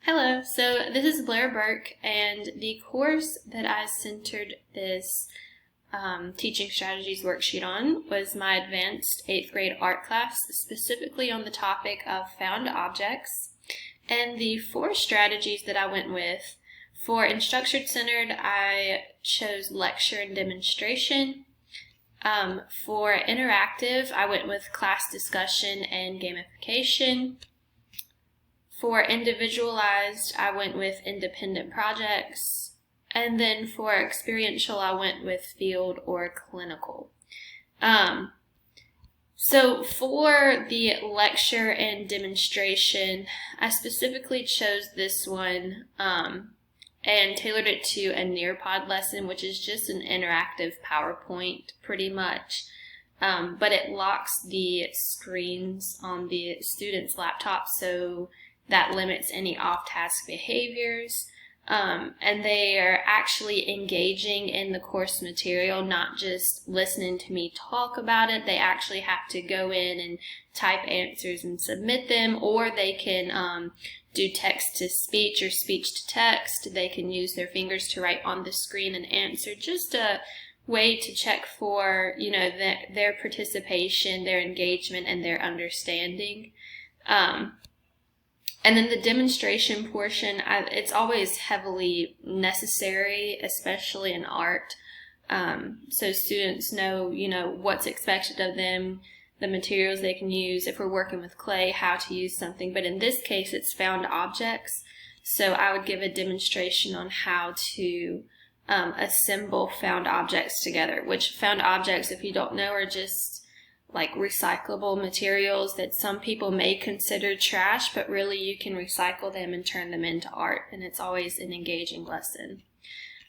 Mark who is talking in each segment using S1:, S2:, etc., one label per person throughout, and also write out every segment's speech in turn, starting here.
S1: Hello, so this is Blair Burke, and the course that I centered this teaching strategies worksheet on was my advanced 8th grade art class, specifically on the topic of found objects. And the 4 strategies that I went with, for instructor centered, I chose lecture and demonstration. For interactive, I went with class discussion and gamification. For individualized, I went with independent projects. And then for experiential, I went with field or clinical. So for the lecture and demonstration, I specifically chose this one and tailored it to a Nearpod lesson, which is just an interactive PowerPoint pretty much. But it locks the screens on the student's laptop, so that limits any off-task behaviors. And they are actually engaging in the course material, not just listening to me talk about it. They actually have to go in and type answers and submit them, or they can do text to speech or speech to text. They can use their fingers to write on the screen and answer. Just a way to check for, their participation, their engagement, and their understanding. And then the demonstration portion, it's always heavily necessary, especially in art. So students know, what's expected of them, the materials they can use. If we're working with clay, how to use something. But in this case, it's found objects. So I would give a demonstration on how to assemble found objects together, which found objects, if you don't know, are just like recyclable materials that some people may consider trash, but really you can recycle them and turn them into art, and it's always an engaging lesson.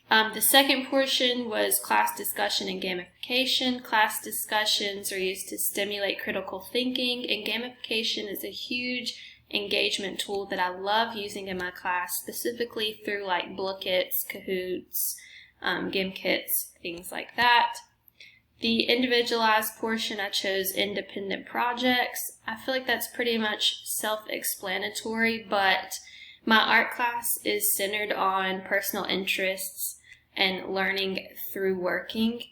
S1: The second portion was class discussion and gamification. Class discussions are used to stimulate critical thinking, and gamification is a huge engagement tool that I love using in my class, specifically through like Blookits, Kahoots, Gimkits, things like that. The individualized portion, I chose independent projects. I feel like that's pretty much self-explanatory, but my art class is centered on personal interests and learning through working,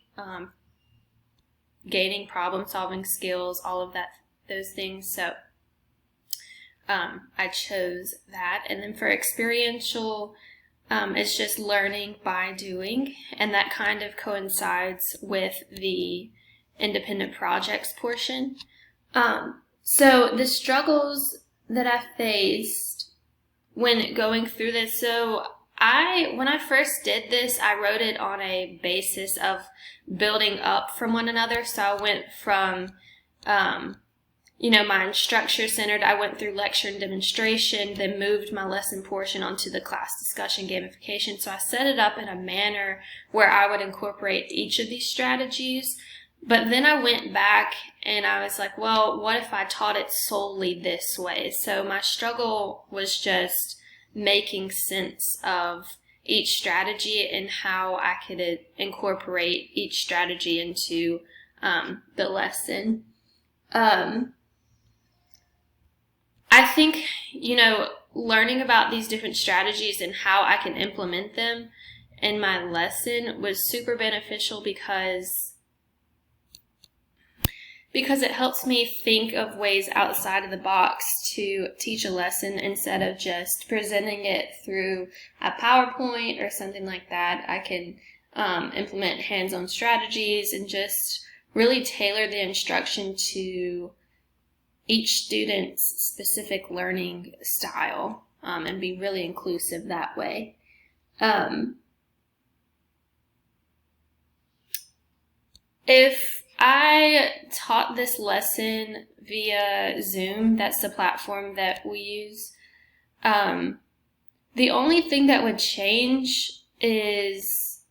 S1: gaining problem-solving skills, all of those things. So I chose that. And then for experiential, it's just learning by doing, and that kind of coincides with the independent projects portion. So the struggles that I faced when going through this, so when I first did this, I wrote it on a basis of building up from one another. So I went from my instructor centered, I went through lecture and demonstration, then moved my lesson portion onto the class discussion gamification. So I set it up in a manner where I would incorporate each of these strategies. But then I went back and I was like, well, what if I taught it solely this way? So my struggle was just making sense of each strategy and how I could incorporate each strategy into the lesson. I think, learning about these different strategies and how I can implement them in my lesson was super beneficial because it helps me think of ways outside of the box to teach a lesson instead of just presenting it through a PowerPoint or something like that. I can implement hands-on strategies and just really tailor the instruction to each student's specific learning style, and be really inclusive that way. If I taught this lesson via Zoom, that's the platform that we use, the only thing that would change is,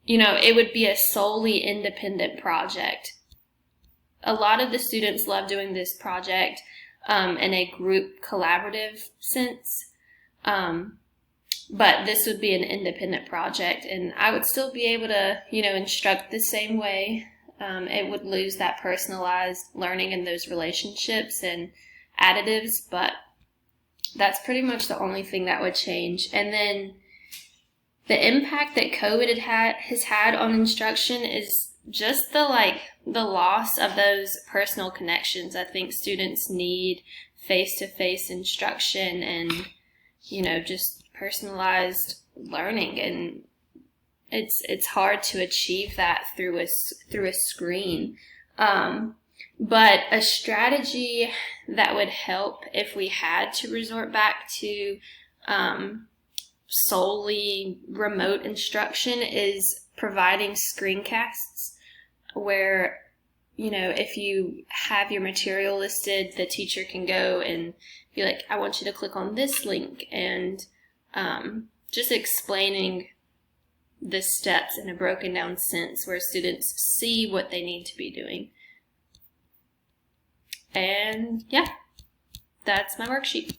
S1: it would be a solely independent project. A lot of the students love doing this project in a group collaborative sense, but this would be an independent project, and I would still be able to, instruct the same way. It would lose that personalized learning and those relationships and additives, but That's pretty much the only thing that would change. And then the impact that COVID has had on instruction is just the loss of those personal connections. I think students need face-to-face instruction and, just personalized learning, and it's hard to achieve that through a screen. But a strategy that would help if we had to resort back to solely remote instruction is providing screencasts where, if you have your material listed, the teacher can go and be like, I want you to click on this link, and just explaining the steps in a broken down sense where students see what they need to be doing. And yeah, that's my worksheet.